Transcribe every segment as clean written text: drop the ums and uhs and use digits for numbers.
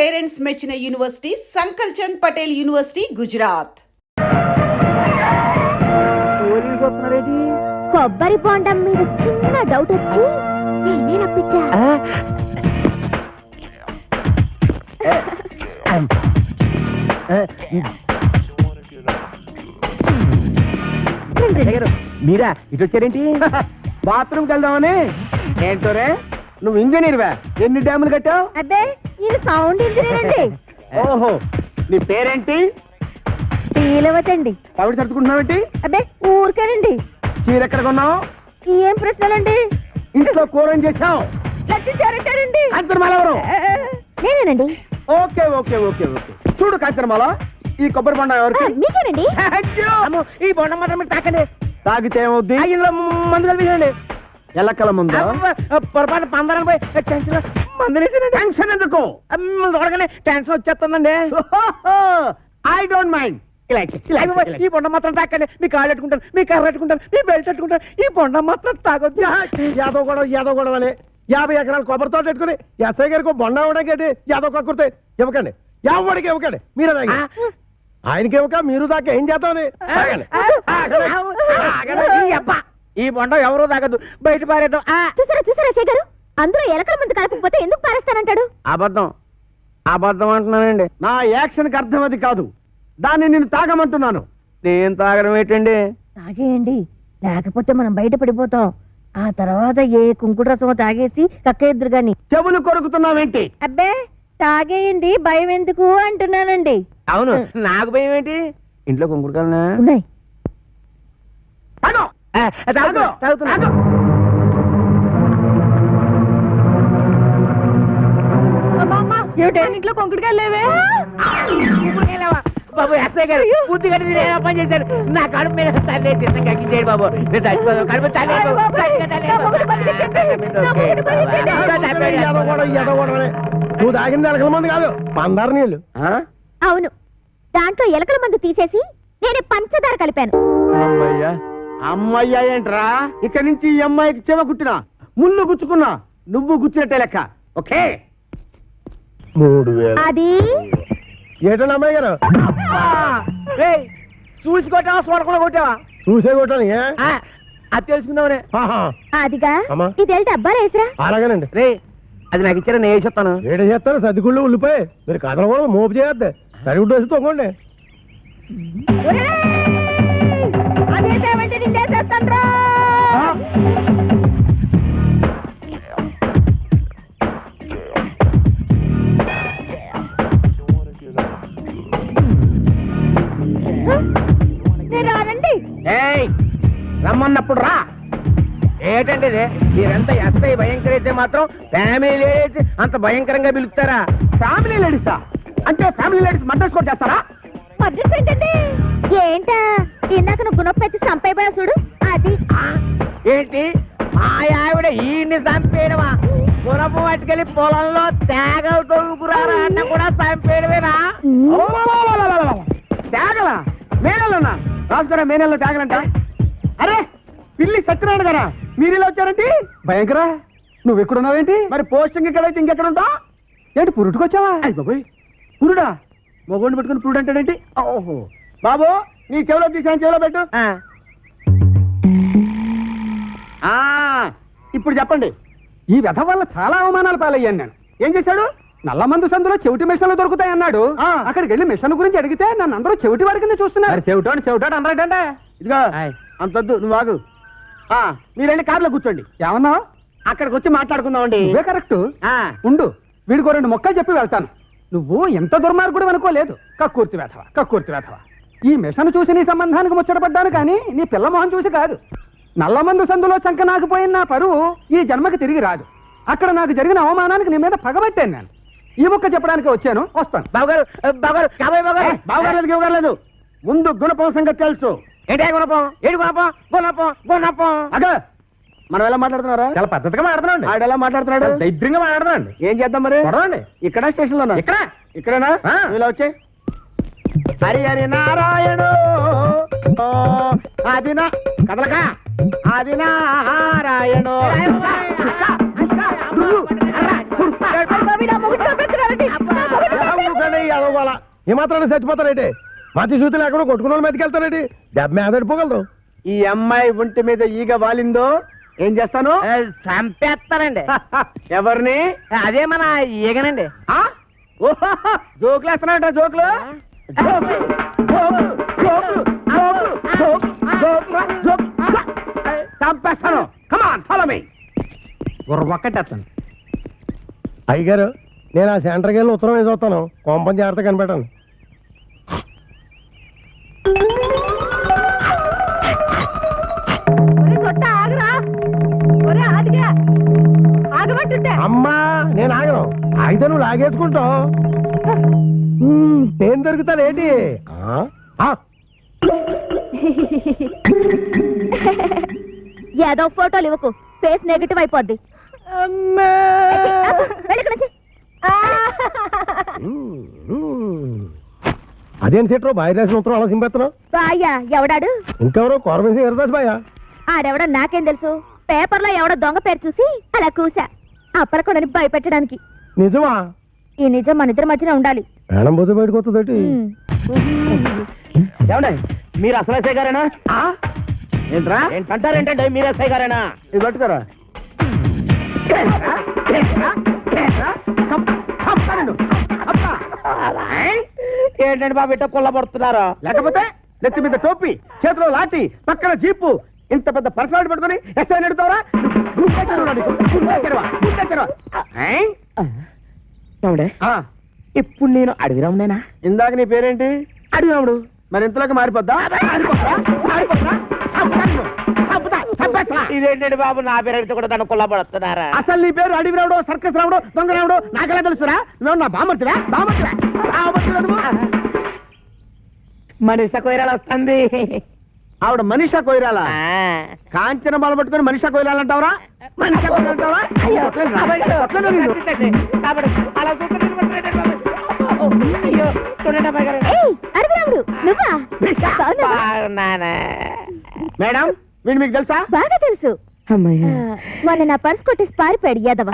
Parents మెచ్చిన university సంకల్ Chand Patel university Gujarat. కొబ్బరి బొండం మీద చిన్న డౌట్ వచ్చి నేనే రప్పించా. మీరా ఇటు వచ్చారేంటి? బాత్రూమ్కి వెళ్దామని. ఏంటోరే నువ్వు ఇంజనీర్వా? ఎన్ని డ్యాములు కట్టావు? అబ్బే ఇది సౌండ్ ఇంజనీర్ అండి. ఓహో, నీ పేరేంటి? శ్రీలవతండి. పవిడి సర్దుకుంటున్నావేంటి? అబ్బే ఊరికేనండి. చీర ఎక్కడ కొన్నావు? ఏం ప్రశ్నలండి? ఇంట్లో కూర ఏం చేసావు? లచ్చారంటారండి. కాంచనమాల ఎవరు? నేనేనండి. Okay okay okay okay. చూడు కాంచనమాల, ఈ కొబ్బరి బొండం ఎవరికి? మీకేనండి. ఈ బొండం మాత్రం మీరు తాకండి. తాగితే ఏమవుద్ది? ఇందులో మందు కలిపేయండి. ఎల్లకల ముందు పొరపాటు పందరం పోయి టెన్షన్ ఎందుకు? టెన్షన్ వచ్చేస్తుందండి. I don't mind. ఈ బొండం మాత్రం తాకండి. మీ కాళ్ళు పెట్టుకుంటాను, మీ కర్ర పెట్టుకుంటాను, మీ బెల్ట్ పెట్టుకుంటాను. ఈ బొండం మాత్రం తాగొద్దు. యాదవ గొడవ అని 50 ఎకరాల కొబ్బరి తోట పెట్టుకుని ఎస్ఐ గారికి బొండం ఇవ్వడానికి యాదవ్ కక్కుర్తే ఇవ్వకండి. ఎవరికి ఇవ్వకండి. మీరే తాగి ఆయనకి ఇవ్వక మీరు దాకా ఏం చేద్దామని. ఈ బొండం ఎవరో తాగదు, బయట పారేద్దాం. చూసారా చూసారా శేఖర్ గారు, అందరూ ఎలకల ముందు కలపకపోతే ఎందుకు పారేస్తానంటాడు? అబద్ధం అబద్ధం అంటున్నానండి. నా యాక్షన్కి అర్థం అది కాదు. దాన్ని నేను తాగమంటున్నాను. నేను తాగడం ఏంటండి? తాగేయండి, లేకపోతే మనం బయట పడిపోతాం. ఆ తర్వాత ఏ కుంకుడు రసమో తాగేసి కక్కేద్దరు గాని. చెవులు కొరుకుతున్నావేంటి? అబ్బే తాగేయండి, భయం ఎందుకు అంటున్నానండి. అవును, నాకు భయం ఏంటి? ఇంట్లో కుంకుడుకాయలనా ఉన్నాయి. ఇంట్లో కొంకుడుకాయలు లేవే. బాబు ఎస్ఐ గారు బుద్ధి కట్టి పని చేశారు. నా కడుపు మీద తల్లి చేయండి బాబు. కడుపు నువ్వు తాగింది ఎలకల మంది కాదు, పందారు నీళ్ళు. అవును, దాంట్లో ఎలకల మందు తీసేసి నేనే పంచదార కలిపాను. అమ్మయ్యా అమ్మయ్యా ఏంట్రా? ఇక్కడి నుంచి ఈ అమ్మాయికి చెవ కుట్టినా ముళ్ళు గుచ్చుకున్నా నువ్వు గుచ్చినట్టే లెక్క. ఓకే 3000. అది ఏటండి అమ్మాయి గారు? చూసి కొట్టావా చూడకుండా కొట్టావా? చూసే కొట్టాను. అది తెలుసుకుందామనే. అదిగా ఇది వెళ్తే అబ్బాయి వేసిరా. అలాగేనండి. రే అది నాకు ఇచ్చారా, నేను వేసేస్తాను. ఏడ చేస్తాను? సర్దిగుళ్ళు ఉల్లిపోయి మీరు కథలు కూడా మోపు చేయద్దు. సరిగుడ్డు వేసి తొంగండి. అదేసామంటే నిండేసేస్తాను. రమ్మన్నప్పుడు రా. ఏంటండి ఇది? మీరెంత ఎస్ఐ భయంకర అయితే మాత్రం ఫ్యామిలీ లేడీస్ అంత భయంకరంగా పిలుస్తారా? ఫ్యామిలీ లేడీసా? అంటే ఫ్యామిలీ లేడీస్ మర్డర్స్ కూడా చేస్తారా? ఏంటా ఇందాక నువ్వు గుణపెట్టి చంపైపోయా చూడు, అది ఏంటి? మా ఆవిడ ఈయన్ని చంపేయడమా? గుణపు పట్టుకెళ్ళి పొలంలో తేగలు తొలుగురారా అన్న కూడా చంపేయడమేనా? తేగలా? మేనల్లోనా? రాజుగారా మేనల్లో తేగలంట? అరే పిల్లి సత్యనారాయణ గారా, మీరు ఇలా వచ్చారంటే? భయంకరా, నువ్వు ఎక్కడున్నావేంటి? మరి పోస్టింగ్ ఇక్కడైతే ఇంకెక్కడ ఉంటావు ఏంటి? పురుటుకొచ్చావా? అయ్యి బాబోయ్, పురుడా? మొగోడిని పెట్టుకుని పురుడు అంటాడేంటి? ఓహో బాబు, నీ చెవిలో తీసాను, చెవిలో పెట్టు. ఇప్పుడు చెప్పండి. ఈ వ్యధ వల్ల చాలా అవమానాలు పాలయ్యాను నేను. ఏం చేశాడు? నల్లమందు సందులో చెవిటి మిషన్లు దొరుకుతాయన్నాడు. అక్కడికి వెళ్ళి మిషన్ గురించి అడిగితే నన్ను అందరూ చెవిటి వాడి కింద చూస్తున్నారు. చెవిటాడు అన్నాడంటే. ఇదిగో అంతొద్దు, నువ్వు ఆగు. మీరు వెళ్ళి కార్లో కూర్చోండి. ఏమన్నా? అక్కడికి వచ్చి మాట్లాడుకుందామండి. ఇవే కరెక్ట్. ఉండు, వీడికో 2 మొక్కలు చెప్పి వెళ్తాను. నువ్వు ఎంత దుర్మార్గుడు అనుకోలేదు. కక్కుర్తి వేధవా, కక్కుర్తి వేధవా. ఈ మిషన్ చూసి నీ సంబంధానికి ముచ్చటపడ్డాను కానీ నీ పిల్ల మొహం చూసి కాదు. నల్లమందు సందులో చంక నాకుపోయిన నా పరువు ఈ జన్మకి తిరిగి రాదు. అక్కడ నాకు జరిగిన అవమానానికి నీ మీద పగబట్టాను నేను. ఈ మొక్క చెప్పడానికి వచ్చాను, వస్తాను. బావగారు బావగారు బావగారు ఇవ్వగలేదు. ముందు గుణపం సంగతి తెలుసు. ఏంటే గుణపం? ఏడు గుణపం? గుణపం గుణపం. అదే మనం ఎలా మాట్లాడుతున్నారా? చాలా పద్ధతిగా మాట్లాడుతున్నాడు. ఆడు ఎలా మాట్లాడుతున్నాడు? దైద్యంగా మాట్లాడుతున్నాడు. ఏం చేద్దాం మరి? ఇక్కడ స్టేషన్ లో ఇక్కడేనా? ఇలా వచ్చే హరి హరి నారాయణు అది నా కదలక అది నారాయణు. గోల ఏమాత్రాన్ని చచ్చిపోతారేంటి మతి సూతులు ఎక్కడో కొట్టుకున్న వాళ్ళ మీదకి వెళ్తారేంటి దెబ్బ మీద పడిపోగలదు. ఈ అమ్మాయి ఒంటి మీద ఈగ వాలిందో ఏం చేస్తాను? చంపేస్తానండి. ఎవరిని? అదే మన ఈగనండి. జోకులు వేస్తున్నాడ? జోకులు చంపేస్తాను. Come on follow me. ఒక్కటేస్తాను. అయ్యగారు నేను ఆ సెంటర్కి వెళ్ళి ఉత్తరం వేసి వస్తాను. కొంపని జాగ్రత్త కనిపెట్టండి. అమ్మా నేను ఆగను. ఆగితే నువ్వు లాగేసుకుంటావు. నేను దొరుకుతానేంటి? ఏదో ఫోటోలు ఇవ్వకు, ఫేస్ నెగటివ్ అయిపోద్ది. అదేం సెట్రో బాయ్ రాసిన ఉత్తరం అలా సింపెత్తను. బాయ్యా ఎవడాడు? ఇంకెవరో కోరమేసి ఎరదాస్ బాయా. ఆడెవడో నాకేం తెలుసు. పేపర్లో ఎవడో దొంగ పేరు చూసి అలా కూసా అప్పలకొండని భయపెట్టడానికి. నిజమా? ఈ నిజం మన ఇద్దరి మధ్యన ఉండాలి. ప్రాణం పోతే బయటకు వస్తుంది. ఏమండి మీరు అసలు ఎస్ఐ గారేనా? ఏంట్రా? ఏంటంటారేంటండి మీరు ఎస్ఐ గారేనా? ఇది పట్టుకోరా. ఏంటండి బాబు ఇట్ట కొల్లబడుతున్నారు? లేకపోతే నెత్తి మీద టోపీ, చేతిలో లాఠీ, పక్కన జీపు, ఇంత పెద్ద పర్సనాలిటీ పట్టుకుని ఎస్ఐ నడుతావరా? ఇప్పుడు నేను అడవిరామునేనా? ఇందాక నీ పేరేంటి? అడవిరాముడు. మరి ఇంతలోకి మారిపోద్దా? ఇదేంటండి బాబు నా పేరు అడిగితే కూడా దాన్ని కొల్లబడుతున్నారా? అసలు నీ పేరు అడవి రావుడు, సర్కస్ రావుడు, దొంగ రావుడు నాకెలా తెలుసురా? నువ్వు నా బామర్తివా? మనిషి కొయ్యాలి వస్తుంది. ఆవిడ మనిషా కొయ్యాలా? కాంచన బాల పట్టుకుని మనిషా కొయ్యాలంటావరా? మనిషా కొయ్యాలంటావా? మేడం వీడు మీకు తెలుసా? బాగా తెలుసు. మొన్న నా పర్స్ కొట్టేసి పారిపోయాడు యాదవ.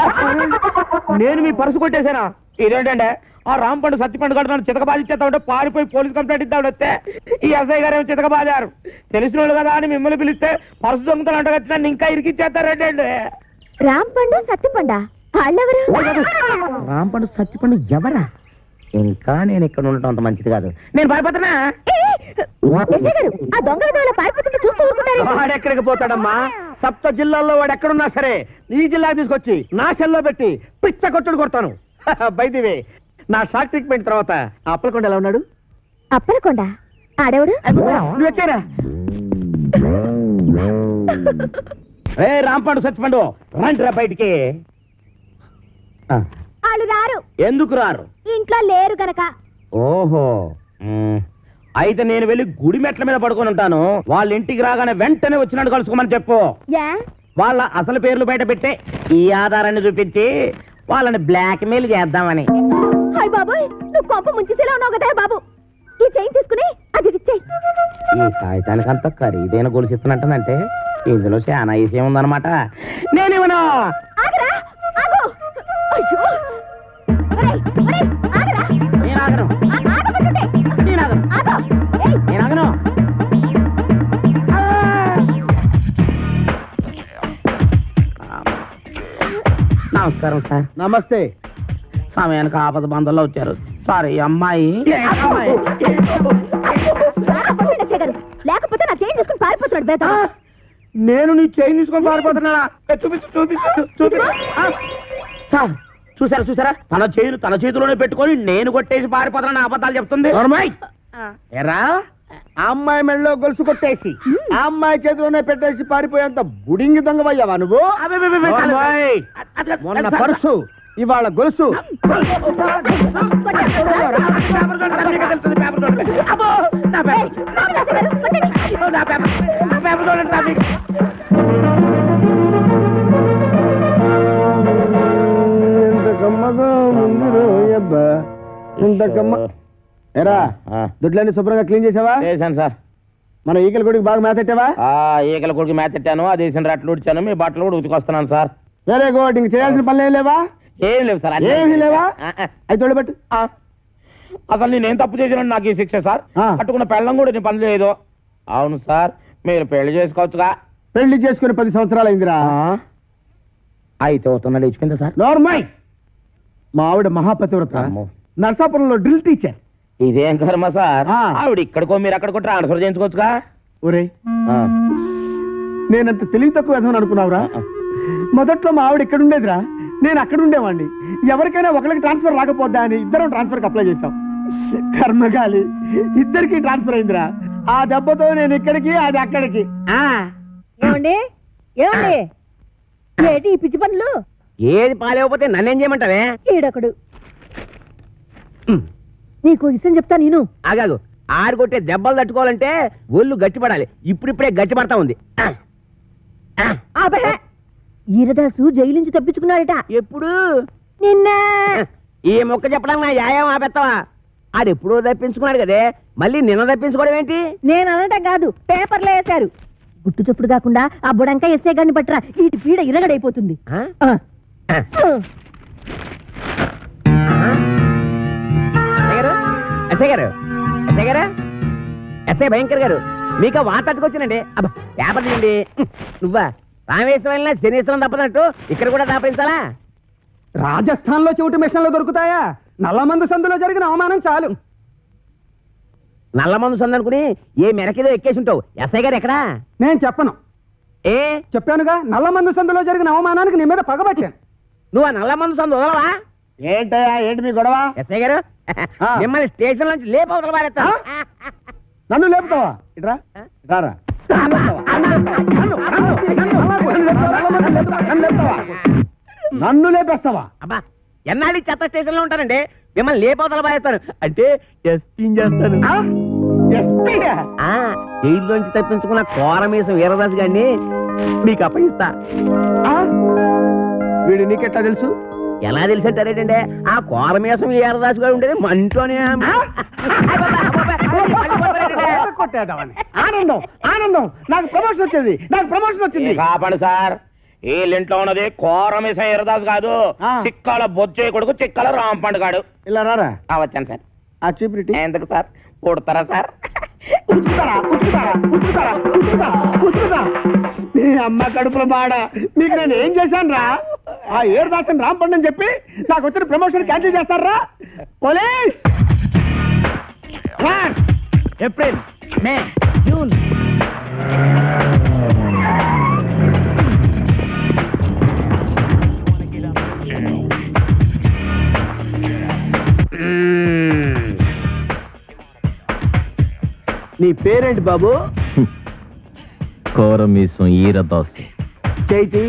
నేను మీ పర్సు కొట్టేశానా? ఇదేంటంటే ఆ రాంపండు సత్తిపండు గడు నన్ను చితక బాధించేస్తా ఉంటే పారిపోయి పోలీస్ కంప్లైంట్ ఇద్దాడు వస్తే ఈ ఎస్ఐ గారు ఏమో చితక బాధారు. తెలిసిన వాళ్ళు కదా అని మిమ్మల్ని పిలిస్తే పర్సు దొంగతలు అంటగచ్చి నన్ను ఇంకా ఇరికిచ్చేస్తారేంటండి. రాంపండు సత్తిపండా వాళ్ళెవరు? రాంపండు సత్తిపండు ఎవరా? ఇంకా నేను ఇక్కడ ఉండటం అంత మంచిది కాదు. నేను పారిపోతున్నా. ఆ దొంగల దొంగ పారిపోతుంటే చూస్తూ ఊరుకుంటారు. వాడెక్కడికి పోతాడమ్మా? సప్త జిల్లాల్లో వాడు ఎక్కడున్నా సరే ఈ జిల్లా తీసుకొచ్చి నా సెల్లో పెట్టి పిచ్చ కొట్టుడు కొడతాను. బైదివే నా షాక్ ట్రీట్మెంట్ తర్వాత అప్పలకొండ ఎలా ఉన్నాడు? అప్పలకొండ ఆడేవుడు? నువ్వు వచ్చారా? ఏ రాంపండు సత్తిపండు రండి రా బయటికి. వాళ్ళు రారు. ఎందుకు రారు? ఇంట్లో లేరు గనక. ఓహో అయితే నేను వెళ్ళి గుడి మెట్ల మీద పడుకొని ఉంటాను. వాళ్ళ ఇంటికి రాగానే వెంటనే వచ్చినట్టు కలుసుకోమని చెప్పు. వాళ్ళ అసలు పేర్లు బయట పెట్టే ఈ ఆధారాన్ని చూపించి వాళ్ళని బ్లాక్ మెయిల్ చేద్దామని. హాయ్ బాబోయ్, నువ్వు కొంప ముంచిసేలా ఉన్నావు కదా బాబు. ఈ చైన్ తీసుకుని అది ఇచ్చేయి. ఈ కాగితానికి అంత ఖరీదైన గొలుసిస్తున్నట్టంటే ఇందులో చాలా విషయం ఉందన్నమాట. నేనేమన్నా ఆగరా ఆగు. అయ్యో ఒరేయ్ ఒరేయ్ ఆగరా. నేను ఆగను. ఆగమంటుంటే. నేను ఆగను. ఆగు. ఏయ్ నేను ఆగను. నమస్కారం సార్. నమస్తే. సమయానికి ఆపద బంధంలో వచ్చారు. సారీ అమ్మాయి. లేకపోతే నా చైన్ తీసుకుని పారిపోతున్నాడు బేట. నేను నీ చైన్ తీసుకొని పారిపోతున్నా. చూపించు చూపించు చూపించు. సార్ చూసారా చూసారా తన చైన్ తన చేతిలోనే పెట్టుకొని నేను కొట్టేసి పారిపోతున్నా అబద్ధాలు చెప్తుంది. ఎరా ఆ అమ్మాయి మెళ్ళలో గొలుసు కొట్టేసి ఆ అమ్మాయి చేతిలోనే పెట్టేసి పారిపోయేంత బుడింగి దొంగవయ్యావా నువ్వు? మొన్న పర్సు ఇవాళ గొలుసు. ఎరా దుడ్లన్నీ శుభ్రంగా క్లీన్ చేసావా? చేశాను సార్. మన ఈకల గుడికి బాగా మేతెట్టావా? ఈకల కొడుకు మేతెట్టాను. అది వేసిన రట్లు ఉడిచాను. మీ బట్టలు కూడా ఉతికొస్తున్నాను సార్. Very good. ఇంక చేయాల్సిన పనులు ఏం లేవా? ఏం లేవు సార్. ఏమీ లేవా? అయితే తోడు పెట్టు. అసలు నేనేం తప్పు చేసినా నాకు ఈ శిక్ష సార్. పట్టుకున్న పెళ్ళం కూడా నేను పని లేదు. అవును సార్, మీరు పెళ్లి చేసుకోవచ్చుగా. పెళ్లి చేసుకుని 10 సంవత్సరాలు అయిందిరా. అయితే అవుతున్నా ఇచ్చిపోయిందా సార్? నార్మల్. మా ఆవిడ మహాపతివ్రత, అమ్మో. నర్సాపురంలో డ్రిల్ టీచర్. ఇదేం కర్మ సార్, ఆ. ఆవిడ ఇక్కడికో మీరు అక్కడికో ట్రాన్స్ఫర్ చేయించుకోవచ్చుగా. ఒరే, నేనంత తెలివి తక్కువ విధమని అనుకున్నావురా? మొదట్లో మా ఆవిడ ఇక్కడ ఉండేదిరా, నేను అక్కడ ఉండేవాడిని. ఎవరికైనా ఒకరికి ట్రాన్స్ఫర్ రాకపోద్దా అని ఇద్దరం ట్రాన్స్ఫర్కి అప్లై చేశాం. కర్మగాలి, ఇద్దరికి ట్రాన్స్ఫర్ అయిందిరా. ఆ దెబ్బతో నేను ఇక్కడికి, అది అక్కడికి. ఏమండి ఏమండి ఏంటి ఈ పిచ్చి పనులు? ఏది పాలేకపోతే నన్నేం చేయమంటావే? ఈడొకడు. నీకు విషయం చెప్తా నేను. ఆగాగు, ఆరు కొట్టే దెబ్బలు తట్టుకోవాలంటే ఒళ్ళు గట్టిపడాలి. ఇప్పుడిప్పుడే గట్టి పడతా ఉంది. ఆబే, ఈరదాసు జైలు నుంచి తప్పించుకున్నాడట. ఎప్పుడు? నిన్న. ఈ మొక్క చెప్పడానికి నా యాయం ఆపెత్తావా? ఆడెప్పుడో తప్పించుకున్నాడు కదే, మళ్ళీ నిన్న తప్పించుకోవడం ఏంటి? నేను అనటం కాదు, పేపర్లో వేశారు. గుట్టు చప్పుడు కాకుండా ఆ బుడంకా ఎస్ఏ గారిని పట్టరా, ఈ పీడ ఇరగడైపోతుంది. ఆ? ఆ. ఎస్ఐ గారు, ఎస్ఐ గారు, ఎస్ఐ భయంకర్ గారు, మీకు వార్త తట్టుకొచ్చానండి. అబ్బా, పేపర్ తీయండి. నువ్వా రామేశ్వరం శనీశ్వరం తప్పనట్టు ఇక్కడ కూడా దాపించాలా? రాజస్థాన్ లో చెవిటి మిషన్లు దొరుకుతాయా? నల్లమందు సందులో జరిగిన అవమానం చాలు. నల్లమందు సందు అనుకుని ఏ మెరకేదో ఎక్కేసి ఉంటావు. ఎస్ఐ గారు ఎక్కడా? నేను చెప్పను. ఏ చెప్పానుగా, నల్లమందు సందులో జరిగిన అవమానానికి నీ మీద పగబట్టాను. నువ్వు ఆ నల్లమందు సందు వదలవా? ఏంటయ్యా, ఏంటి మీ గొడవ? ఎస్ఐ గారు, మిమ్మల్ని స్టేషన్ నుంచి లేపవతల పారేస్తా. నన్ను లేపుతావా? ఇట్రా, రారా. నన్ను లేపేస్తావా? అబ్బా, ఎన్నాళ్ళు ఈ చెత్త స్టేషన్ లో ఉంటానండి. మిమ్మల్ని లేపవతల పారేస్తాను అంటే ఎస్పీని చేస్తాను. జైల్లోంచి తప్పించుకున్న కోరమేసం వీరదాస్ గారిని మీకు అప్పగిస్తా. వీడు నీకెట్టా తెలుసు? ఎలా తెలిసంటారేటండి, ఆ కోరమేసం వీరదాస్ గారు ఉండేది మా ఇంట్లోనే. ఆనందం, ఆనందం, నాకు ప్రమోషన్ వచ్చింది, నాకు ప్రమోషన్ వచ్చింది. కాపాడు సార్, వీళ్ళింట్లో ఉన్నది కోరమేసం ఎరదాసు కాదు, చిక్కాల బొచ్చే కొడుకు చిక్కాల రాంపండు గాడు. ఇలా రారా. వచ్చాను సార్. ఆ చీపురిటి ఎందుకు సార్? కొడతారా సార్? నీ అమ్మ కడుపుల బాడ, మీకు నేను ఏం చేశాను రా? ఆ ఏడు దాసన్ రాంపండి అని చెప్పి నాకు వచ్చిన ప్రమోషన్ క్యాన్సిల్ చేస్తారా? పోలీస్! ఏప్రిల్, మే, జూన్. నీ పేరేంటి బాబు? కోరమీసం ఈరదాసు. చైతి,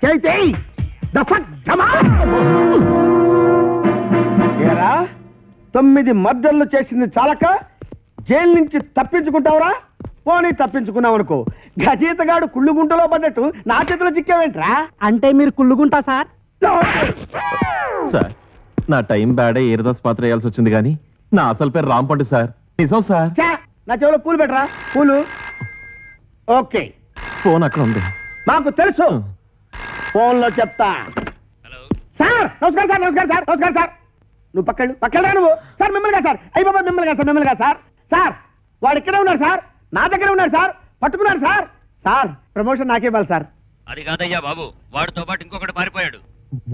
చైతి, ఏరా 9 మర్డర్లు చేసింది చాలక జైలు నుంచి తప్పించుకుంటావురా? పోనీ తప్పించుకున్నావు అనుకో, గజీతగాడు కుళ్ళుగుంటలో పడ్డట్టు నా చేతిలో చిక్కావేంట్రా? అంటే మీరు కుళ్ళుకుంటా సార్? సార్, నా టైం బ్యాడే ఈరదాస్ పాత్ర వేయాల్సి వచ్చింది కానీ నా అసలు పేరు రాంపండు సార్. నిజం సార్. ఛా, నా చెవిలో పూలు పెట్టరా, పూలు. ఓకే, ఫోన్ అక్కడ ఉంది. మాకు తెలుసు, ఫోన్లో చెప్తా. సార్ నమస్కారం సార్, నమస్కారం సార్, నమస్కారం సార్. నువ్వు పక్కరా నువ్వు. సార్ మిమ్మల్ని సార్, అయ్యి బాబా మిమ్మల్ని సార్, మిమ్మల్ని సార్. సార్ వాడు ఇక్కడే ఉన్నారు సార్, నా దగ్గర ఉన్నారు సార్, పట్టుకున్నారు సార్. సార్ ప్రమోషన్ నాకే ఇవ్వాలి సార్. అది కాదయ్యా బాబు, వాడితో పాటు ఇంకొకటి పారిపోయాడు.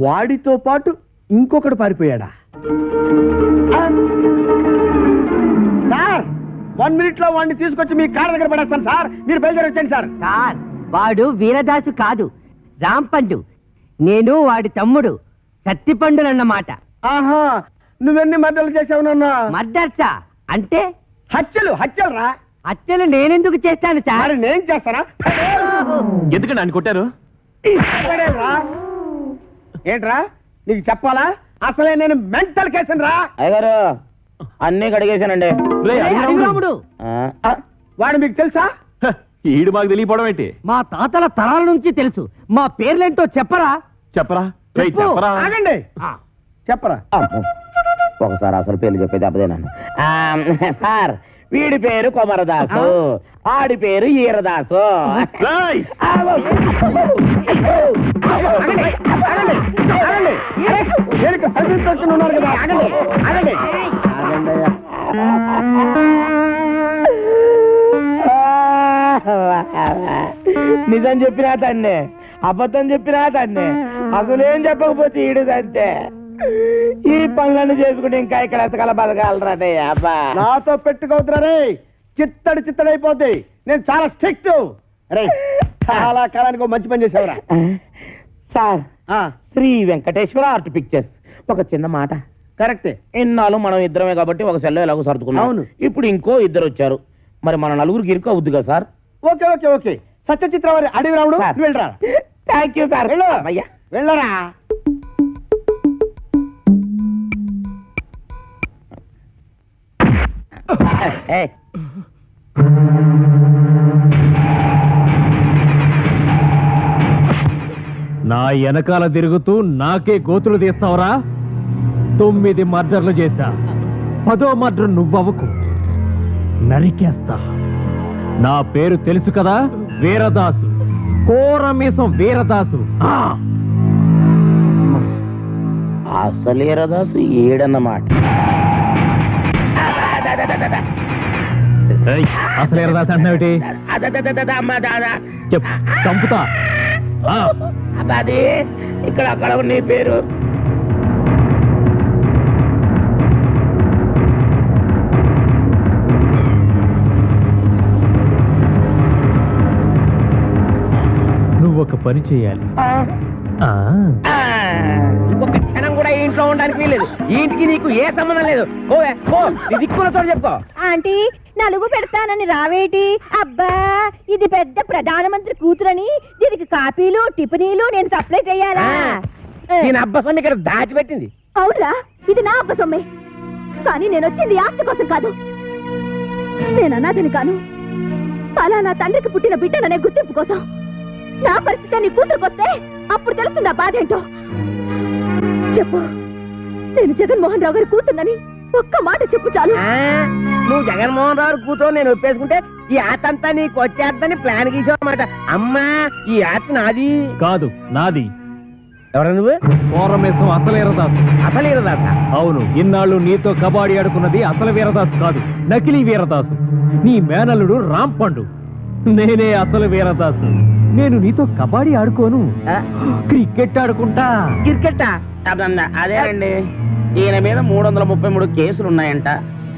వాడితో పాటు ఇంకొకడు పారిపోయాడా? సార్ 1 minute లో వాడిని తీసుకొచ్చి మీ కార్ దగ్గర పడేస్తాను సార్, మీరు బయలుదేరి వచ్చండి సార్. సార్, వాడు వీరదాసు కాదు, రాంపండు. నేను వాడి తమ్ముడు కత్తిపండునన్నమాట. ఆహా, నువ్వెన్ని మర్డర్లు చేసావు నాన్న? మర్డర్సా అంటే? హత్యలు, హత్యలు రా. హత్యలు నేనెందుకు చేస్తాను సార్? మరి నేను చేస్తానా? ఎందుకండి ఆయన కొట్టారు? రా. ఏంట్రా నీకు చెప్పాలా? అసలే నేను మెంటల్ కేసు రా. అయ్యగారు, అన్నీ కడిగేశానండి. రాముడు, వాడు మీకు తెలుసా? హ, ఈడు మాకు తెలియపోవడం ఏంటి? మా తాతల తరాల నుంచి తెలుసు. మా పేర్లేంటో చెప్పరా? చెప్పరా? రేయ్, చెప్పు. చెప్పరా? ఆగండి, చెప్పరా. అమ్మో, ఒకసారి అసలు పేర్లు చెప్పేది అబ్బదేనాను. సార్, వీడి పేరు కొమరదాసు, ఆడి పేరు ఈరదాసు. రేయ్! ఆగండి, ఆగండి, ఆగండి. దేనికి సర్వీస్ ఉన్నారు కదా, ఆగండి, ఆగండి. నిజం చెప్పినా తన్నే, అబద్ధం చెప్పినా తన్నే, అసలేం చెప్పకపోతే ఈడుదంతే. ఈ పనులను చేసుకుంటే ఇంకా ఇక్కడ ఎతకల బతకాలరాదే అబ్బా. నాతో పెట్టుకోవద్దురా రే, చిత్తడి నేను చాలా స్ట్రిక్ట్. రే చాలా కాలానికి ఒక మంచి పని చేసావురా. Sir, Shri Venkateswara Art Pictures ఒక చిన్న మాట. కరెక్టే. ఇన్నాళ్ళు మనం ఇద్దరమే కాబట్టి ఒక సెల్లో ఎలాగో సర్దుకున్నాం. అవును. ఇప్పుడు ఇంకో ఇద్దరు వచ్చారు, మరి మన నలుగురికి ఇరుకు అవుద్ది కదా sir? Okay okay okay. Satyachitra వారి అడవి రాముడు, సార్. నువ్వు వెళ్ళరా. Thank you sir. వెళ్ళు. అయ్యా వెళ్ళరా. నా వెనకాల తిరుగుతూ నాకే గోతులు తీస్తావురా? 9 మర్డర్లు చేశా, 10వ మర్డర్ నువ్వవుకు, నరికేస్తా. నా పేరు తెలుసు కదా, వీరదాసు, కోరమీసం వీరదాసు. అసలేరదాసు ఏడన్నమాట. అసలు వీరదాసు అంటున్నావుటి? చెప్పు, చంపుతా. అది ఇక్కడ అక్కడ నీ పేరు. నువ్వు ఒక పని చేయాలి. ఇంకొక క్షణం కూడా ఈ ఇంట్లో ఉండడానికి వీలేదు. ఈ ఇంటికి నీకు ఏ సంబంధం లేదు. ఓవే ఓ, నీ దిక్కున్న చోటు చెప్పుకో. ఆంటీ, నలుగు పెడతానని రావేటి? అబ్బా, ఇది పెద్ద ప్రధానమంత్రి కూతురని దీనికి కాపీలు టిఫినీలు నేను సప్లై చేయాలా? నేను అబ్బసం ఇక్కడ దాచిపెట్టింది. అవునరా, ఇది నా అబ్బ సొమ్మే. కానీ నేను వచ్చింది ఆస్తి కోసం కాదు. నేను అనాథని కాను, అలా నా తండ్రికి పుట్టిన బిడ్డననే గుర్తింపు కోసం. నా పరిస్థితి నీ కూతురుకొస్తే అప్పుడు తెలుస్తుంది ఆ బాధ ఏంటో. చెప్పు, నేను జగన్మోహన్ రావు గారి కూతున్నని ఒక్క మాట చెప్పు చాలు. నువ్వు జగన్మోహన్ రావు కూతురు నేను ఒప్పేసుకుంటే ఈ ఆతంతా నీకు వచ్చేద్దని ప్లాన్ గీసావన్నమాట. అమ్మా, ఈ ఆత నాది కాదు, నాది. ఎవరు నువ్వు? కోరమేసం అసలు వీరదాసు. అసలు వీరదాసా? అవును. ఇన్నాళ్ళు నీతో కబాడీ ఆడుకున్నది అసలు వీరదాసు కాదు, నకిలీ వీరదాసు. నీ మేనల్లుడు రాంపండు. నేనే అసలు వీరదాసు. నేను నీతో కబాడీ ఆడుకోను, క్రికెట్ ఆడుకుంటా. క్రికెట్టా? అదేనండి, ఈయన మీద 333 కేసులు ఉన్నాయంట.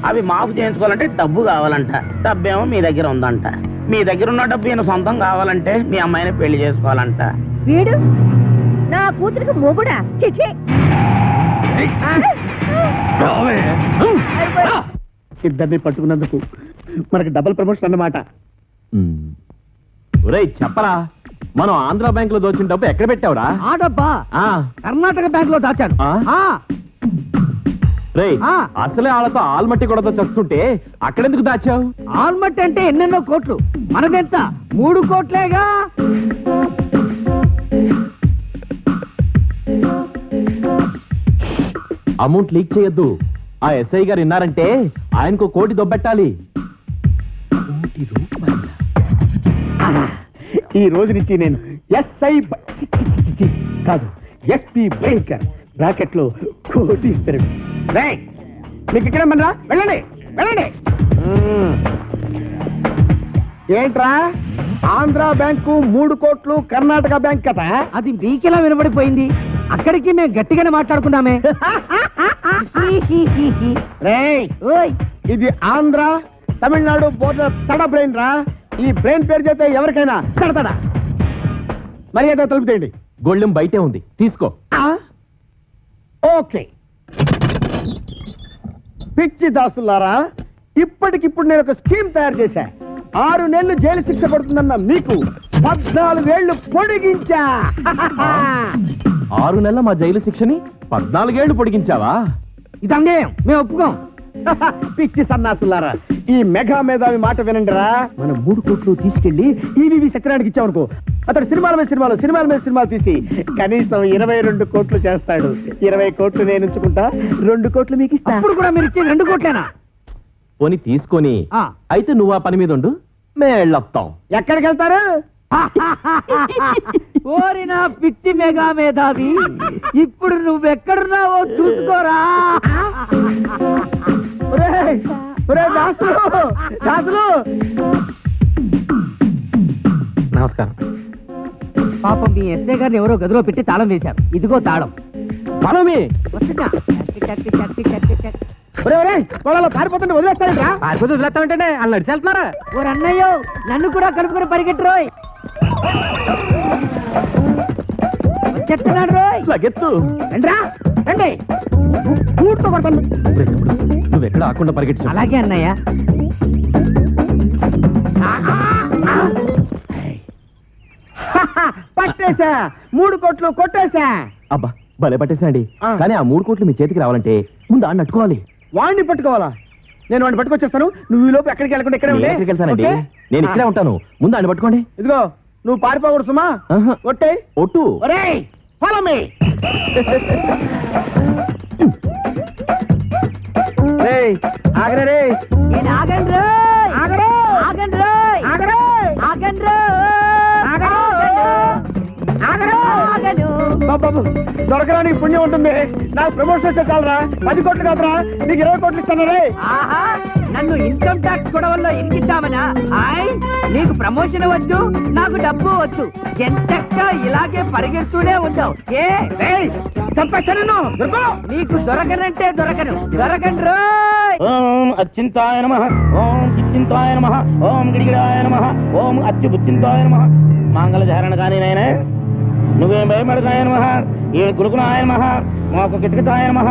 అవి మాఫ్ చేయించుకోవాలంటే డబ్బు కావాలంట. డబ్బేమో మీ దగ్గర ఉందంట. మీ దగ్గర ఉన్న డబ్బు ఈయన సొంతం కావాలంటే మీ అమ్మాయిని పెళ్లి చేసుకోవాలంట. వీడు నా కూతురికి మొగుడా? చిచి! ఇద్దరిని పట్టుకున్నందుకు మనకి డబుల్ ప్రమోషన్ అన్నమాట. ఒరేయ్ చెప్పరా, మనం ఆంధ్ర బ్యాంక్ లో దోచిన డబ్బు ఎక్కడ పెట్టావురా? ఆ డబ్బా కర్ణాటక బ్యాంక్ లో దాచాను. రేయ్, అసలే వాళ్ళతో ఆల్మట్టి కూడా చస్తుంటే అక్కడెందుకు దాచావు? ఆల్మట్టి అంటే ఎన్నెన్నో కోట్లు, మనదెంత 3 కోట్లేగా. అమౌంట్ లీక్ చేయొద్దు. ఆ ఎస్ఐ గారు విన్నారంటే ఆయనకు 1 కోటి దొబ్బెట్టాలి. ఈ రోజు నుంచి నేను ఎస్ఐ కాదు, ఎస్పీ భయంకర్, బ్రాకెట్ లో కోటీశ్వరుడు. మీకు ఇక్కడ మనరా, వెళ్ళండి వెళ్ళండి. ఏంట్రా, ఆంధ్ర బ్యాంకు 3 కోట్లు, కర్ణాటక బ్యాంక్ కదా? అది మీకెలా వినబడిపోయింది? అక్కడికి మేము గట్టిగానే మాట్లాడుకున్నామే. రేయ్, ఇది ఆంధ్ర తమిళనాడు బోర్డర్ తడ బ్రెయిన్ రా. ఈ బ్రెయిన్ పేరు చేస్తే ఎవరికైనా తడతడా. మర్యాద తలుపుతేయండి. గొళ్ళెం బయటే ఉంది, తీసుకో. ఓకే. పిచ్చి దాసులారా, ఇప్పటికిప్పుడు నేను ఒక స్కీమ్ తయారు చేశా. 6 నెలలు జైలు శిక్ష పడుతుందన్న మీకు 14 ఏళ్లు పొడిగించా. 6 నెలల మా జైలు శిక్షని 14 ఏళ్లు పొడిగించావా? ఇది అన్యాయం, మేము ఒప్పుకోం. పిచ్చి సన్నాసులారా, ఈ మెగా మేధావి మాట వినండిరా. మనం 3 కోట్లు తీసుకెళ్లి ఈవీవి సత్యనారాయణకి ఇచ్చామనుకో, అతడు సినిమాల మీద సినిమాలు తీసి కనీసం 22 కోట్లు చేస్తాడు. 20 కోట్లు నేను ఉంచుకుంటా, 2 కోట్లు మీకు ఇస్తా. ఇప్పుడు కూడా మీరు ఇచ్చే 2 కోట్లేనా? పోని తీసుకొని అయితే నువ్వు ఆ పని మీద ఉండు, మేళ్ళొస్తాం. ఎక్కడికి వెళ్తారు? ఓరి నా పిచ్చి మెగా మేధావి, ఇప్పుడు నువ్వెక్కడున్నావో చూసుకోరా. దాసులు నమస్కారం. అన్నయ్య గారిని ఎవరో గదిలో పెట్టి తాళం వేశారు. ఇదిగో తాళం. మనమే పొలాల్లో పారిపోతుంటే వదిలేస్తారా? పారిపోతే వదిలేస్తామంటే వాళ్ళు నడిచి వెళ్తున్నారా? ఓ అన్నయ్యో, నన్ను కూడా కలుపుకొని పరిగెట్టురోయ్. వచ్చేస్తున్నాడు రోయ్. లగెత్తు. రండ్రా, రండి. ఊడ్తో కొడతాను. నువ్వు ఎక్కడ ఆకుండా పరిగెట్టు. అలాగే అన్నయ్య. పట్టేశా, 3 కోట్లు కొట్టేశా. అబ్బా భలే పట్టేసండి. ఆ. కానీ ఆ 3 కోట్లు మీ చేతికి రావాలంటే ముందు ఆడిని అట్టుకోవాలి. వాడిని పట్టుకోవాలా? నేను వాడిని పట్టుకొచ్చేస్తాను. నువ్వు ఈ లోపు ఎక్కడికి వెళ్ళకుండా ఇక్కడే నేను ఉండే. ఎక్కడికి వెళ్తానండి? ఓకే? నేను ఇక్కడే ఉంటాను. ముందు ఆడిని పట్టుకోండి. ఇదిగో నువ్వు పారిపోకూడదు సుమా. ఆహా. ఒట్టే. ఒట్టు. ఒరేయ్, follow me. రేయ్, ఆగరా రేయ్. నేను ఆగండి రోయ్. ఆగరా. ఆగండి రోయ్. ఆగరా. ఆగండి రోయ్. ఆగరా. ఆగరా. ఆగను. బాబు, దొరకరా నీకు పుణ్యం ఉంటుంది. నాకు ప్రమోషన్ వస్తే చాలరా. 10 కోట్లు కాదురా, నీకు 20 కోట్లు ఇస్తాను రే. ఆహా, నన్ను ఇన్కమ్ ట్యాక్స్ గొడవల్లో ఇరికిద్దామనా? ఆయ్, నీకు ప్రమోషన్ వద్దు, నాకు డబ్బు వద్దు. ఎంతక్క ఇలాగే పరిగెడుతూనే ఉంటావు. ఏ చంపేస్తాను నిన్ను. దొరుకు. నీకు దొరకనంటే దొరకను. దొరకండి రోయ్. ఓం అచ్చింతాయ నమః, ఓం కిచ్చింతాయ నమః, ఓం గిడిగిడాయ నమః, ఓం అచ్యుబుచ్చింతాయ నమః. మంగళధారణ కానీ నాయన నువ్వేం భయపడతాయ నమః, ఏ గురుకునాయ నమః, మాకు కిటకితాయ నమః,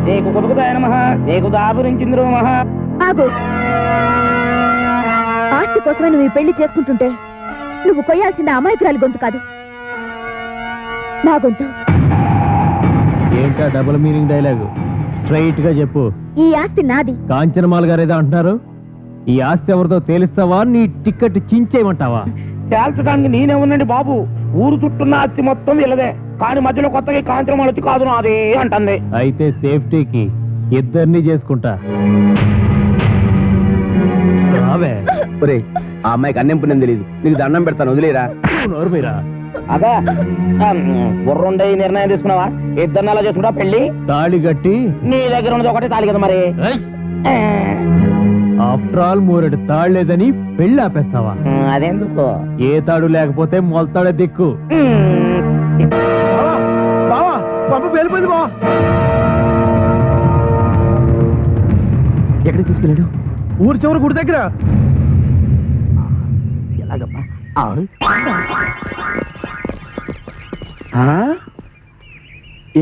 నీకు కొడుకుతాయ నమః, నీకు దాపురించింద్రు నమః. ఆగు. ఆస్తి కోసమే నువ్వు ఈ పెళ్లి చేసుకుంటుంటే నువ్వు కొయ్యాల్సిన అమాయకురాలి గొంతు కాదు, నా గొంతు. ఏంటా డబుల్ మీనింగ్ డైలాగు? స్ట్రైట్ గా చెప్పు. ఈ ఆస్తి నాది. కాంచనమాల గారు ఏదో అంటున్నారు. ఈ ఆస్తి ఎవరితో తేలిస్తావా, నీ టికెట్ చించేయమంటావా? తేల్చడానికి నేనే ఉండండి బాబు. ఊరు చుట్టున్న అత్తి మొత్తం వీళ్ళదే. కానీ మధ్యలో కొత్తగా కాంచనమాల వచ్చి కాదు నాదే అంటుంది. అయితే సేఫ్టీకి ఇద్దరిని చేసుకుంటా. రావే. ఒరేయ్, ఆ అమ్మాయికి అన్నం పుణ్యం తెలియదు. నీకు దండం పెడతాను, వదిలేరా. నోరు మీరా. అదా బుర్రుండే నిర్ణయం తీసుకున్నావా? ఇద్దరిని అలా చేసుకుంటా పెళ్లి. తాళి కట్టి. నీ దగ్గర ఉన్నది ఒకటే తాళి కదా మరి. ఆఫ్టర్ ఆల్ మూరెడు తాడు లేదని పెళ్లి ఆపేస్తావా? అదెందుకు? ఏ తాడు లేకపోతే మొలతాడే దిక్కు. బావా, పంపు వెళ్ళిపోయింది బావా. ఎక్కడికి తీసుకెళ్ళాడు? ఊరు చివరి గుడి దగ్గర. ఎలాగమ్మా?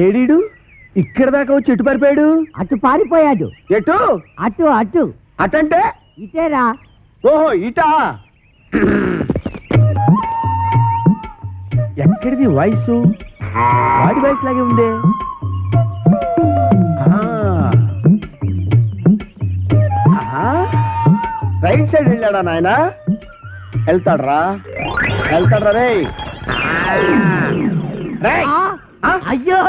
ఏడీడు ఇక్కడ దాకా వచ్చి ఎటు పారిపోయాడు? అటు పారిపోయాడు. ఎటు? అటు అటు అటంటే? ఇటేరా. ఓహో, ఇటా. ఎక్కడిది వాయిస్? వాడి వాయిస్ లాగే ఉందే. రైట్ సైడ్ వెళ్ళాడా నాయన? వెళ్తాడ్రా, వెళ్తాడ్రా రే. అయ్యో.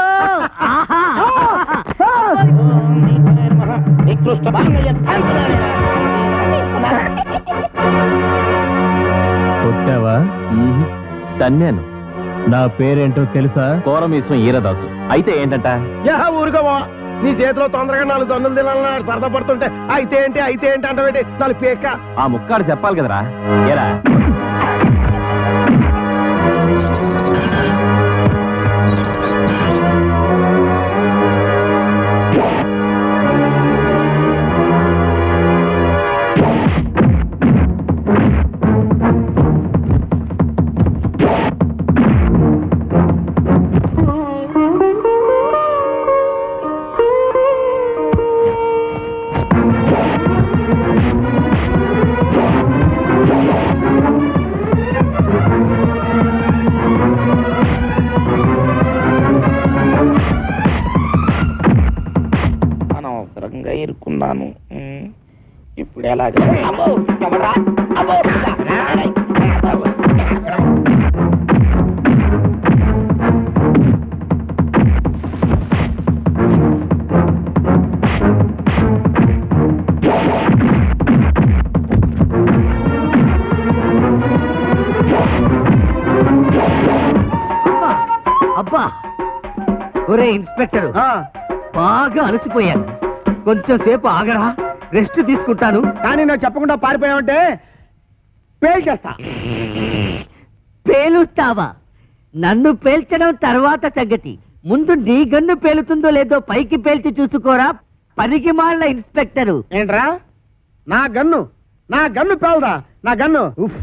కొట్టావా? తన్నాను. నా పేరేంటో తెలుసా? కోరమీశ్వం ఈరదాసు. అయితే ఏంటంట? ఊరుకోవా, నీ చేతిలో తొందరగా 4 దన్నులు తినాలన్నాడు. సరదా పడుతుంటే అయితే ఏంటి అయితే ఏంటి అంటే 4 పేక. ఆ ముక్కాడు చెప్పాలి కదరా. ఏరా అనవసరంగా ఇరుక్కున్నాను. ఇప్పుడు ఎలాగ? అబ్బో, ఎవడ్రా? అబ్బో, అబ్బా, ఒరే ఇన్స్పెక్టర్, బాగా అలసిపోయాను. కొంచెం సేపు ఆగరా, రెస్ట్ తీసుకుంటాను. కానీ నేను చెప్పకుండా పారిపోయావంటే పేల్చేస్తా. పేలుస్తావా? నన్ను పేల్చడం తర్వాత సంగతి. ముందు నీ గన్ను పేలుతుందో లేదో పైకి పేల్చి చూసుకోరా పనికి మాలిన ఇన్స్పెక్టరు. ఏంట్రా నా గన్ను పేలదా? నా గన్ను ఉఫ్.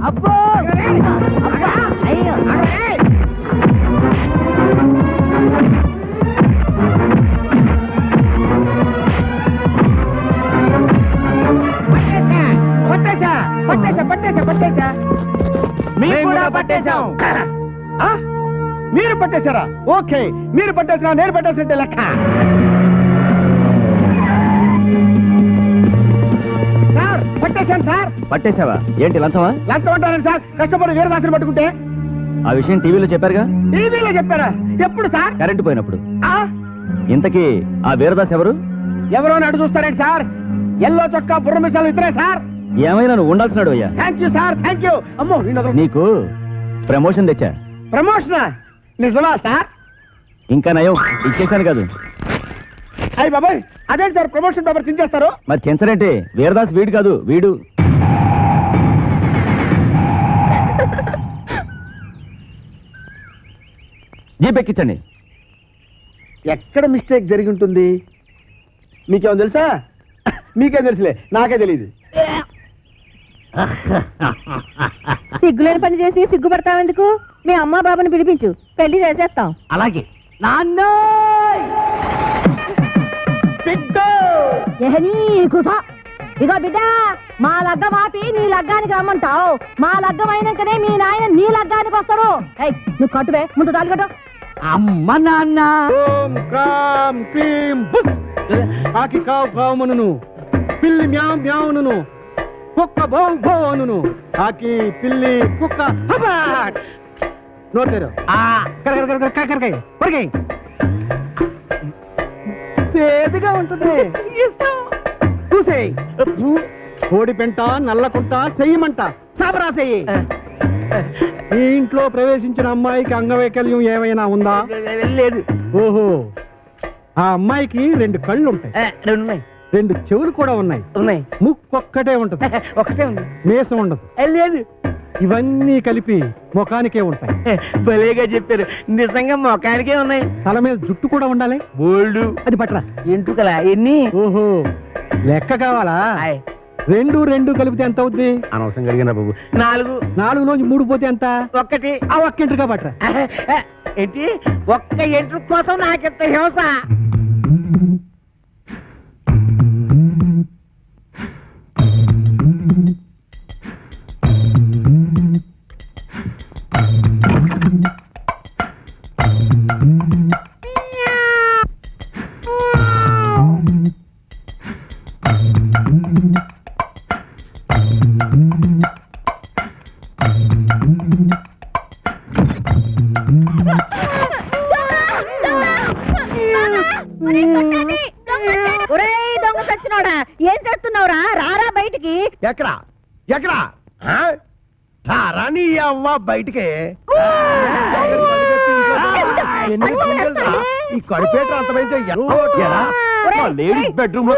అబ్బో అయ్యో పట్టేశా. మేము కూడా పట్టేశాం. ఆ? మీరు పట్టేశారా? ఓకే, మీరు పట్టేసినా నేను పట్టేసినట్టే లెక్క. సార్ పట్టేశాను సార్. పట్టేశావా? ఏంటి లంచమా? లంచం అంటారండి సార్. కష్టపడి వీరదాసుని పట్టుకుంటే. ఆ విషయం టీవీలో చెప్పారుగా. టీవీలో చెప్పారా? ఎప్పుడు సార్? కరెంటు పోయినప్పుడు. ఆ? ఇంతకీ ఆ వీరదాస్ ఎవరు? ఎవరో అని అడుగు చూస్తారేంటి సార్? ఎల్లో చొక్కా బుర్ర మిసాలు ఇద్దరే సార్. ఏమైనా నువ్వు ఉండాల్సినాడు అయ్యా. Thank you sir, thank you. అమ్మో నీకు ప్రమోషన్ తెచ్చా. ప్రమోషనా? నిజమా సార్? ఇంకా నయం ఇచ్చేసాను కాదు. అయ్యి బాబాయ్, అదేంటి సార్ ప్రమోషన్ పేపర్ చించేస్తారు? మరి చెంచరంటే వీరదాస్ వీడు కాదు, వీడు. జీప్ ఎక్కించండి. ఎక్కడ మిస్టేక్ జరిగి ఉంటుంది? మీకేమో తెలుసా? మీకేం తెలుసులే, నాకే తెలియదు. సిగ్గులేని పని చేసి సిగ్గుపడతావెందుకు? మీ అమ్మా బాబాని పిలిపించు, పెళ్లి చేసేస్తాం. అలాగే నాన్న ఇగో బిడ్డ, మా లగ్గం ఆపి నీ లగ్గానికి రమ్మంటావు. మా లగ్గం అయినాకనే మీ నాయన నీ లగ్గానికి వస్తాడు. ఏయ్, నువ్వు కట్టువే, ముందు తాళి కట్టు. అమ్మ నాన్న ఓం క్రాం క్లీం బుస్. కాకి కావు కావుమనును, పిల్లి మ్యావ్ మ్యావును, కుక్క భౌ భౌనును, కాకి పిల్లి కుక్క హబాట్. నోరు తెరు. కొరకాయ సేదుగా ఉంటుంది. చూసేయ్. కోడి పెంట నల్లకుంట చెయ్యమంట సాబరా చెయ్యి. ఈ ఇంట్లో ప్రవేశించిన అమ్మాయికి అంగవైకల్యం ఏమైనా ఉందా? లేదు. ఓహో, ఆ అమ్మాయికి 2 కళ్ళు ఉంటాయి, 2 చెవులు కూడా ఉన్నాయి, ముక్కొక్కటే ఉంటది, ఒకటే ఉంది. మీసం ఉండదు. లేదు. ఇవన్నీ కలిపి ముఖానికే ఉంటాయి. భలేగా చెప్పారు. నిజంగా మొఖానికే ఉన్నాయి. తల మీద జుట్టు కూడా ఉండాలి. బోల్డు. అది పట్రా. ఎంటుకలా ఎన్ని? ఓహో, లెక్క కావాలా? 2 కలిపితే ఎంత అవుద్ది? అనవసరం కలిగిన బాబు. 4. 4లోంచి 3 పోతే ఎంత? 1. ఆ ఒక్క ఎంట్రుగా పట్రా. ఏంటి? ఒక్క ఎంట్రు కోసం నాకెంత హింస. ఒరేయ్ దొంగ సచ్చినోడా, ఏం చేస్తున్నావురా? రారా బయటికి. ఎక్కడా ఎక్కడా రాని అవ్వ బయటికి. ఈ కడిపేట అంతమైతే లేడీస్ బెడ్రూమ్ లో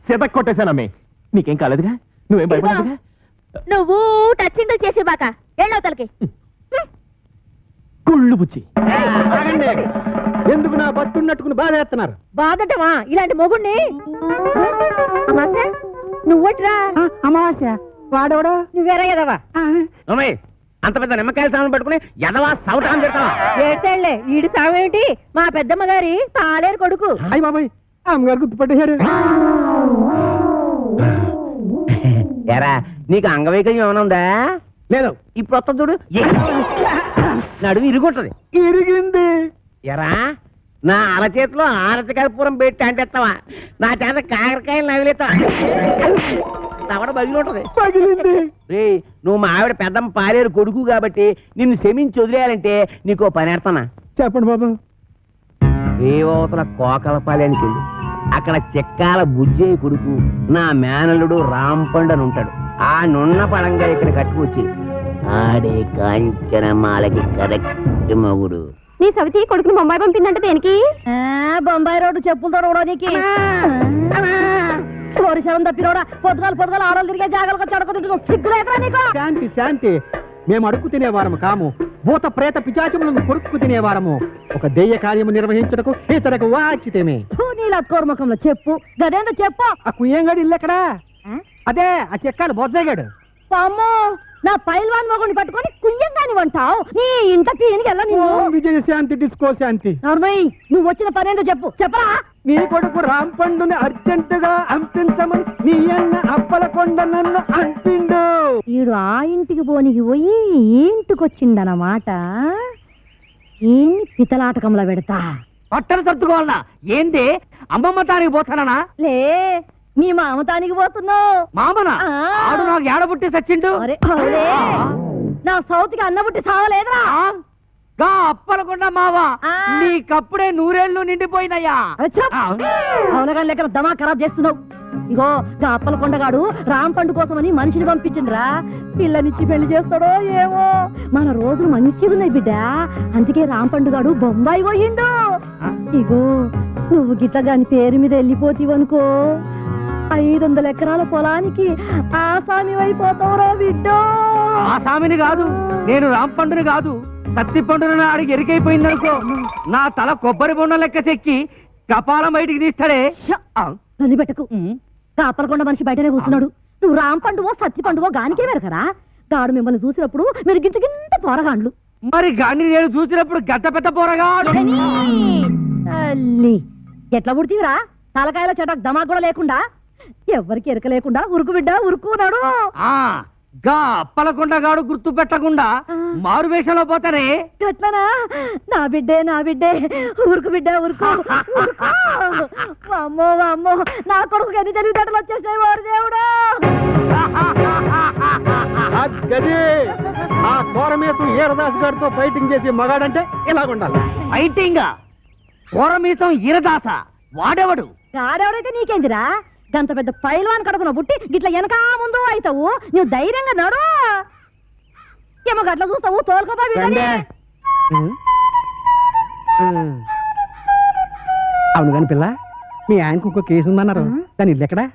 చేత కొట్టేశానమ్మే. నీకేం కాలేదుగా? నువ్వేం భయపడదుగా? నువ్వు టచ్చింగ్ చేసి బాక ఎళ్ళవతలకి. కుళ్ళు బుచ్చి. ఎందుకు నా బతున్నట్టుకుని బాధ చేస్తున్నారు? బాధటమా ఇలాంటి మొగుణ్ణి? అమాసా నువ్వట్రా? అమావాస్య వాడవడా? నువ్వేరా ఎదవా? అంత పెద్ద నిమ్మకాయల సామాన్ పట్టుకుని ఎదవా సౌటాన్ని తిడతావా? ఏడ్చేళ్లే, ఈడి సావేమిటి? మా పెద్దమ్మ గారి పాలేరు కొడుకు. అయ్య బాబాయ్, అమ్మగారు గుర్తుపట్టేశారు. ఎరా, నీకు అంగవైకల్యం ఏమైనా ఉందా? లేదు. ఇప్పుడు వస్తా చూడు. నడుము ఇరుగుంటది. ఇరిగింది. ఎరా, నా అరచేతిలో ఆరతి కర్పూరం పెట్టి అంటేస్తావా? నా చేత కాకరకాయలు నవిలేస్తావా? తవడ బగిలింటది. పగిలింది. రేయ్, నువ్వు మా ఆవిడ పెద్దమ్మ పాలేరు కొడుకు కాబట్టి నిన్ను క్షమించి వదిలేయాలంటే నీకో పని ఎడతానా? చెప్పండి బాబు. రేవతల కోకల పాలేనికి అక్కడ చెక్కాల బుజ్జయ్య కొడుకు నా మేనల్లుడు రాంపండు అని ఉంటాడు. ఆ నున్న పడంగా ఇక్కడ కట్టుకొచ్చి ఆడే కాంచనమాలకి కరెక్ట్ మగుడు. నీ సవితి కొడుకుని బొంబాయి పంపిందంటే దేనికి? బొంబాయి రోడ్డు చెప్పులతో రోడోనికి వరిశవం తప్పినోడా. పొద్దుగాలు ఆడలు తిరిగే జాగాలకు చడకతుంటు సిగ్గులేకరా నీకు? శాంతి శాంతి, మేము అడుక్కు తినేవారము కాము, భూత ప్రేత పిచాచములను కొరుక్కు తినేవారము. ఒక దెయ్య కార్యము నిర్వహించటకు ఇతరకు వాచితేమే. నీలకోర్మకంలో చెప్పు, గదేందో చెప్పు. ఆ కుయ్యంగాడు ఇల్లు ఎక్కడా? అదే ఆ చెక్కాలి బొజ్జగాడు. అమ్మో, నా పైల్వాన్ మొగుడిని పట్టుకొని కుయ్యంగాని వంటావు. నీ ఇంటకి ఎనికెళ్ళ విజయ శాంతి డిస్కో శాంతి. నర్మయ్య, నువ్వు వచ్చిన పనేందో చెప్పు. చెప్పరా? నీ కొడుకు రాంపండుని అర్జెంటుగా అంపించమని నీ అన్న అప్పలకొండ నన్ను అంపిండు. ఈడు ఆ ఇంటికి పోనికి పోయి ఈ ఇంటికొచ్చిండనమాట. ఏమి పితలాటకంలో పెడతా. పట్టణ సర్దుకోవాలనా? ఏంది అమ్మమ్మ తానికి పోతానా? లే, నీ మామతానికి పోతున్నావు. మామనా? ఆడు నాకు ఏడబుట్టి సచ్చిండు. అరే, అవులే. నా సౌతికి అన్నబుట్టి సావలేదురా. గా అప్పలకొండ మావా, ఆ. నీకప్పుడే నూరేళ్లు నిండిపోయినయ్యా. అవునగా లెక్కన దమా ఖరాబ్ చేస్తున్నావు. ఇగో గా అప్పలకొండగాడు రాంపండు కోసమని మనిషిని పంపించిండ్రా. పిల్లనిచ్చి పెళ్లి చేస్తాడో ఏమో. మన రోజులు మంచిగా ఉన్నాయి బిడ్డ, అందుకే రాంపండుగాడు బొంబాయి పోయిండు. ఇగో నువ్వు గిట్ల గాని పేరు మీద వెళ్ళిపోతీవనుకో 500 ఎకరాల పొలానికి ఆసామి అయిపోతావురా బిడ్డో. ఆ సామిని కాదు, నేను రాంపండుని కాదు, కత్తి పండుని అడిగి ఎరికైపోయిందనుకో, నా తల కొబ్బరి బొండ లెక్క చెక్కి కపాలం బయటికి తీస్తాడే. నన్ను పెట్టకు. కాపలకొండ మనిషి బయటనే కూర్చున్నాడు. నువ్వు రాంపండువో సత్తి పండువో గానికే వెరకరా. గాడు మిమ్మల్ని చూసినప్పుడు మీరు గింత గింత పోరగాండ్లు. మరి గాని నేను చూసినప్పుడు గద్ద పెద్ద పోరగాడు. తల్లి, ఎట్లా పుడితీవిరా? తలకాయల చెట దమా కూడా లేకుండా, ఎవరికి ఎరక లేకుండా ఉరుకు బిడ్డ ఉరుకున్నాడు. గా అప్పలకొండగాడు గుర్తు పెట్టకుండా మారు వేషంలో పోతానే. ఎట్లనా? నా బిడ్డే ఉరుకు బిడ్డ ఉరుకు. అమ్మో అమ్మో, నా కొడుకు ఎన్ని తెలివితేటలు వచ్చేసినాయి వారు దేవుడు. ఆ కోరమేసం ఈరదాస్ గారితో ఫైటింగ్ చేసి మగాడంటే ఇలాగుండాలి. ఫైటింగ్ కోరమేసం ఈరదాస వాడేవాడు? ఆడెవడైతే నీకేందిరా? గంత పెద్ద పైల్వాన్ కడుపున పుట్టి గిట్ల వెనకా ముందు అవుతావు. నువ్వు ధైర్యంగా నడు. ఏమో గట్ల చూస్తావు తోలుకోబా. అవును కాని పిల్ల, మీ ఆయనకు ఇంకో కేసు ఉందన్నారు, దాని ఇల్లు ఎక్కడా?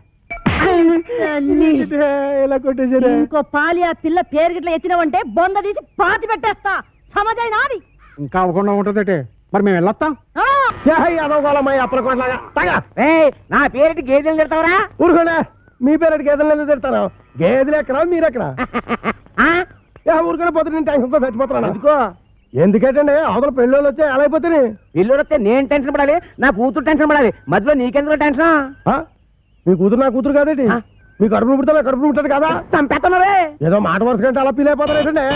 ఇలా కొట్టేసారా? ఇంకో పాలి ఆ పిల్ల పేరు గిట్ల ఎత్తినవంటే బొంద తీసి పాతి పెట్టేస్తా. సమజైనా అది ఇంకా అవ్వకుండా ఉంటుందటే. మరి మేము వెళ్ళొస్తాం. నా పేరెట్టి గేదెలు తిడతావరా? ఊరుకోలే, మీ పేరెట్టి గేదెలు ఎందుకు తిడతాను? గేదెలు ఎక్కడా మీరెక్కడా? ఊరుకునే పోతే నేను టెన్షన్తో చచ్చిపోతున్నాను. ఎందుకో? ఎందుకంటే అవతల పెళ్ళోళ్ళు వచ్చే ఎలా అయిపోతుంది? ఇల్లు వస్తే నేను టెన్షన్ పడాలి, నా కూతురు టెన్షన్ పడాలి. మధ్యలో నీకెందుకు టెన్షన్? మీ కూతురు నా కూతురు కాదేంటి? మీ కడుపును పుడతా కడుపును పుట్టాడు కదా? చంపేస్తున్నారే. ఏదో మాట వరుస కంటే అలా ఫీల్ అయిపోతారు ఏంటంటే.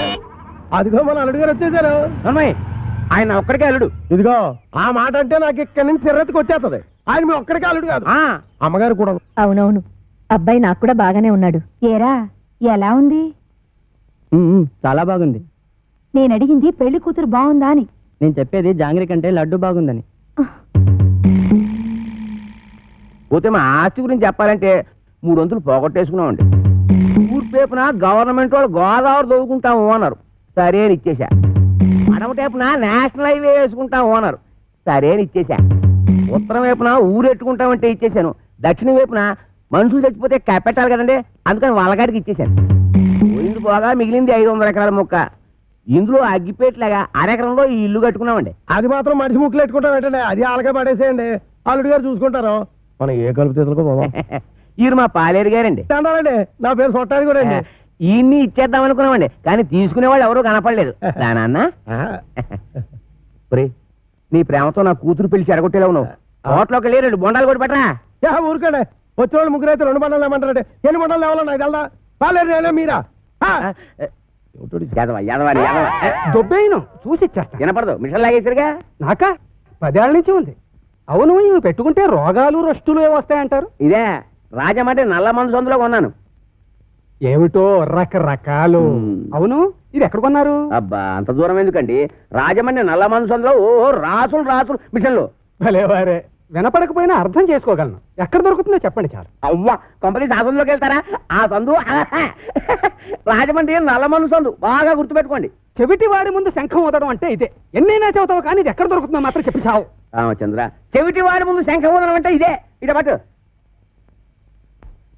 అదిగో మన అల్లుడు గారు వచ్చేసారు. ఆయన ఒక్కడికే అల్లుడు. ఇదిగో ఆ మాట అంటే నాకు ఇక్కడి నుంచి సిర్రెత్తుకు వచ్చేస్తుంది. ఆయన మీ ఒక్కడికే అల్లుడు కాదు, అమ్మగారు కూడా. అవునవును, అబ్బాయి నాకు కూడా బాగానే ఉన్నాడు. ఏరా ఎలా ఉంది? చాలా బాగుంది. నేను అడిగింది పెళ్లి కూతురు బాగుందా అని. నేను చెప్పేది జాంగ్రీ కంటే లడ్డు బాగుందని. పోతే మా ఆస్తి గురించి చెప్పాలంటే 3 వంతులు పోగొట్టేసుకున్నామండి. ఊర్పేపున గవర్నమెంట్ వాళ్ళు గోదావరి దొరుకుంటాము అన్నారు, సరే అని ఇచ్చేసా. అడవ టైపున నేషనల్ హైవే వేసుకుంటాము అన్నారు, సరే అని ఇచ్చేసా. ఉత్తరం వైపున ఊరెట్టుకుంటామంటే ఇచ్చేసాను. దక్షిణ వైపున మనుషులు చచ్చిపోతే కప్పెట్టాలి కదండి, అందుకని వాళ్ళగాడికి ఇచ్చేసాను. పోయింది పోగా మిగిలింది 500 ఎకరాల మొక్క. ఇందులో అగ్గిపేటలాగా అరెకరంలో ఈ ఇల్లు కట్టుకున్నామండి. అది మాత్రం మనిషి ముక్కులు పెట్టుకుంటాం ఏంటంటే, అది ఆలకే పడేసేయండి, అల్లుడు గారు చూసుకుంటారు. మనం ఏ కలుపు తీసుకో పోదాం. ఈయన మా పాలేరు గారండి. అండి నా పేరు సొట్టాది కూడా అండి. ఈయన్ని ఇచ్చేద్దాం అనుకున్నామండి, కానీ తీసుకునేవాళ్ళు ఎవరూ కనపడలేదు. నాన్న నీ ప్రేమతో నా కూతురు పెళ్లి చెడగొట్టేలా ఉన్నావు. తోటలోకి వెళ్ళి 2 బొండాలు కూడా పెట్టరా. ఊరుకోండి, వచ్చే వాళ్ళు ముగ్గురు అయితే 2 బండాలు ఏమంటారంటే, ఎన్ని బండాలు లేవాలో నాకు తెలదా? పాలేరు మీరా? దొబ్బేయను చూసి ఇచ్చేస్తా. వినపడదు, మిషన్ లాగేసరిగా. నాకా 10 ఏళ్ల నుంచి ఉంది. అవును, ఇవి పెట్టుకుంటే రోగాలు రష్టులు వస్తాయంటారు. ఇదే రాజమండ్రి నల్ల మందు సందులో కొన్నాను. ఏమిటో రకరకాలు. అవును, ఇది ఎక్కడ కొన్నారు? అబ్బా అంత దూరం ఎందుకండి, రాజమండ్రి నల్ల మందు సందులో రాసులు మిషన్లు. భలేవారే, వినపడకపోయినా అర్థం చేసుకోగలను. ఎక్కడ దొరుకుతుందో చెప్పండి చాలు. అవ్వ కంపెనీ సందులోకి వెళ్తారా? ఆ సందు రాజమండ్రి నల్లమన్ను సందు, బాగా గుర్తుపెట్టుకోండి. చెవిటి వాడి ముందు శంఖం ఊదడం అంటే ఇదే. ఎన్నైనా చెబుతావు కానీ ఇది ఎక్కడ దొరుకుతుందో మాత్రం చెప్పి చావు. రామచంద్ర, చెవిటి వాడి ముందు శంఖమూదనం అంటే ఇదే. ఇట పట్టు.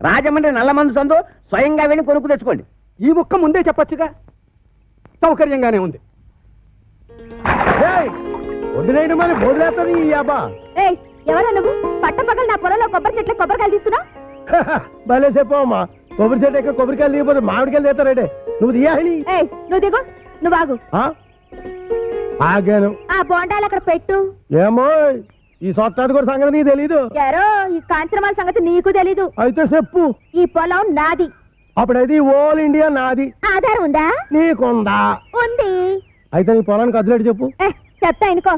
రాజమండ్రి నల్లమందు సందు, స్వయంగా వెళ్ళి కొనుక్కు తెచ్చుకోండి. ఈ ముక్క ముందే చెప్పొచ్చుగా, సౌకర్యంగానే ఉంది. వదిలేయడం మరి బోధలేస్తుంది ఈ అబ్బా. ఏయ్, ఎవరా నువ్వు? పట్టపగలు నా పొలంలో కొబ్బరి చెట్లు కొబ్బరికాయలు తీస్తున్నా? భలే చెప్పమ్మా, కొబ్బరి చెట్టు ఎక్క కొబ్బరికాయలు తీయకపోతే మామిడికాయలు తీస్తారంటే నువ్వు తీయాలి. ఏయ్, నువ్వు దిగు, నువ్వు ఆగు. ఆగాను. ఆ బోండాలు అక్కడ పెట్టు. ఏమో ఈ సొట్టాది కూడా సంగతి నీకు తెలీదు. యారో, ఈ కాంచనమాల సంగతి నీకు తెలీదు. అయితే చెప్పు. ఈ పొలం నాది. అప్పుడైతే ఓల్ ఇండియా నాది. ఆధారం ఉందా? నీకుందా? ఉంది. అయితే నీ పొలానికి అదిలేడు చెప్పు. చెప్తా ఇనుకో.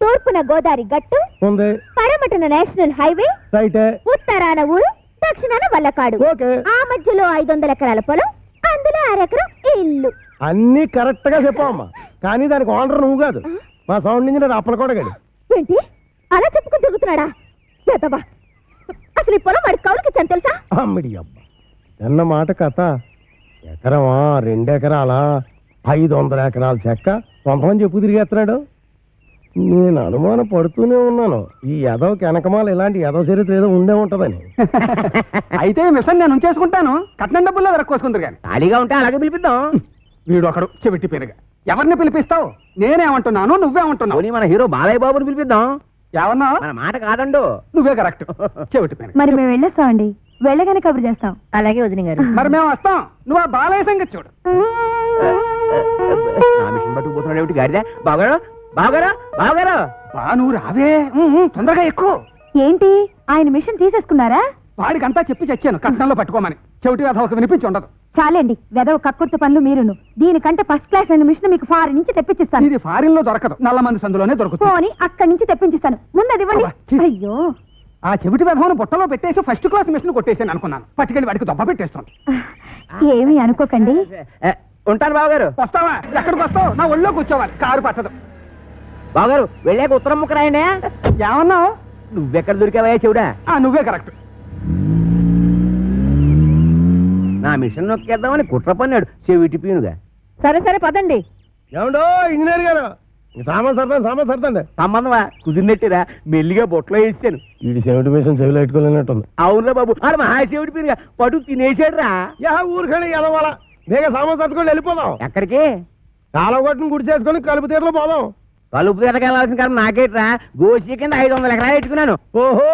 తూర్పున గోదావరి గట్టు ఉంది. పడమటన నేషనల్ హైవే, రైటే. ఉత్తరాన ఊరు, దక్షిణాన వల్లకాడు. ఓకే. ఆ మధ్యలో 500 ఎకరాల పొలం, అందులో 1 ఎకరం ఇల్లు. అన్ని కరెక్ట్ గా చెప్పమ్మా, కానీ దానికి ఓనర్ నువ్వు కాదు, మా సౌండ్ ఇంజనీర్ అప్పలకోటగాడు. ఏంటి అలా చెప్పుకుని తిరుగుతున్నాడా? చేతవా, అసలు ఈ పొలం వాడి కౌలుకి ఇచ్చాను తెలుసా? అమ్మిడి అబ్బా, ఎన్న మాట కథ. ఎకరమా 2 ఎకరాలా 500 ఎకరాల చెక్క కొంతమంది చెప్పు తిరిగేస్తున్నాడు. నేను అనుమానం పడుతూనే ఉన్నాను, ఈ యదవకి వెనకమాల ఇలాంటి యదవ చరిత్ర ఏదో ఉండే ఉంటదని. అయితే ఈ మిషన్ నేను ఉంచేసుకుంటాను, కట్నం డబ్బుల్లో వెరక్కోసుకుందరు కానీ. ఖాళీగా ఉంటే అలాగే పిలిపిద్దాం. వీడు ఒకడు చెవిటి పేరుగా. ఎవరిని పిలిపిస్తావు? నేనేమంటున్నాను, నువ్వేమంటున్నావు? పోనీ మన హీరో బాలయ్య బాబుని పిలిపిద్దాం. ఏమన్నా? మన మాట కాదండు. నువ్వే కరెక్ట్, చెవిటి పేరు. మరి మేము వెళ్ళొస్తామండి, వెళ్ళగానే కబురు చేస్తాం. అలాగే వదిన గారు. మరి మేము వస్తాం, నువ్వు ఆ బాలయ్య సంగతి చూడు. నా మిషన్ పట్టుకుపోతున్నాడు ఏమిటి గారిదా? బావగారు, బావగారు, బావగారు. బా నువ్వు రావే, తొందరగా ఎక్కువ. ఏంటి, ఆయన మిషన్ తీసేసుకున్నారా? వాడికంతా చెప్పి చచ్చాను కట్నంలో పట్టుకోమని. చెవిటి కథ ఒక వినిపించి ఉండదు. చాలండి, వెదవ కక్కుర్తి పనులు మీరును. దీనికంటే ఫస్ట్ క్లాస్ అయిన మిషన్ మీకు ఫారిన్ నుంచి తెప్పించిస్తాను. ఇది ఫారిన్ లో దొరకదు, నల్లమంది సందులోనే దొరుకుతుంది. పోనీ అక్కడి నుంచి తెప్పించిస్తాను. ముందు అది ఇవ్వండి. అబ్బా, ఛీ. అయ్యో, ఆ చెవిటి వెధవను బుట్టలో పెట్టేసి ఫస్ట్ క్లాస్ మిషన్ కొట్టేసాను అనుకున్నాను. పట్టుకెళ్ళి వాడికి దొబ్బ పెట్టేస్తాను. ఏమీ అనుకోకండి. ఉంటాను బావగారు. వస్తావా? ఎక్కడికి వస్తావు? నా ఒళ్ళో కూర్చోవాలి, కారు పట్టదు. బావగారు వెళ్ళాక ఉత్తరం ముక్క రాయండి. ఏమన్నావు? నువ్వెక్కడ దొరికావా చెవుడా? నువ్వే కరెక్ట్. నా మిషన్ నొక్కేద్దామని కుట్ర పన్నాడు చెవిటి పీనుగా. సరే సరే పదండి. ఏమండో ఇంజనీర్ గారు, సామాన్ సర్దండి. సంబంధమా కుదిరినట్టురా, మెల్లిగా బొట్లో వేసాను. వీడి చెవిటి మిషన్ చెవిలో పెట్టుకోలేనట్టుంది. అవునురా బాబు, ఆడు మహా చెవిటి పీనుగా పడు తినేసాడు రా. ఊరికని ఎదవాల బేగ సామాన్ సర్దుకొని వెళ్ళిపోదాం. ఎక్కడికి? కాలగొట్టును గుడి చేసుకొని కలుపు తీరలో పోదాం. కలుపు తీరకెళ్ళాల్సిన కారణం నాకేట్రా, గోసి కింద 500 ఎకరాలు పెట్టుకున్నాను. ఓహో,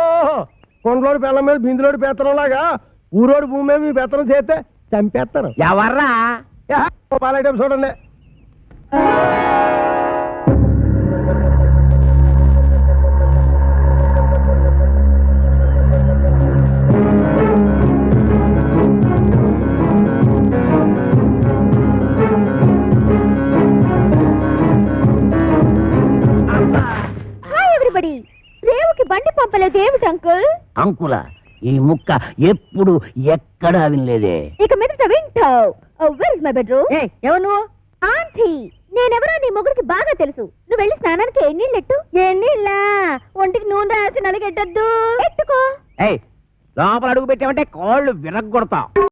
కొండలోడి పిల్లల మీద బిందులోడి పెత్తనం లాగా ఊరోడి భూమి మీద మీ పెత్తనం చేస్తే చంపేస్తారు. ఎవర్రా? పాలైటం చూడండి. Hi everybody. రేవుకి బండి పంపలేదు ఏమిటి అంకుల్? అంకుల ఈ ముక్క ఎప్పుడు ఎక్కడా వినలేదే. ఇక మీదట వింటావు. Where is my bedroom? ఎవరు నువ్వు? ఆంటీ. నేనెవరో నీ ముగ్గురికి బాగా తెలుసు. నువ్వు వెళ్ళి స్నానానికి ఎన్నీళ్ళెట్టు. ఎన్నీళ్ళా? ఒంటికి నూనె రాసి నలిగెట్టద్దు. ఎట్టుకో. లోపల అడుగు పెట్టామంటే కాళ్ళు విరగ్గొడతావు.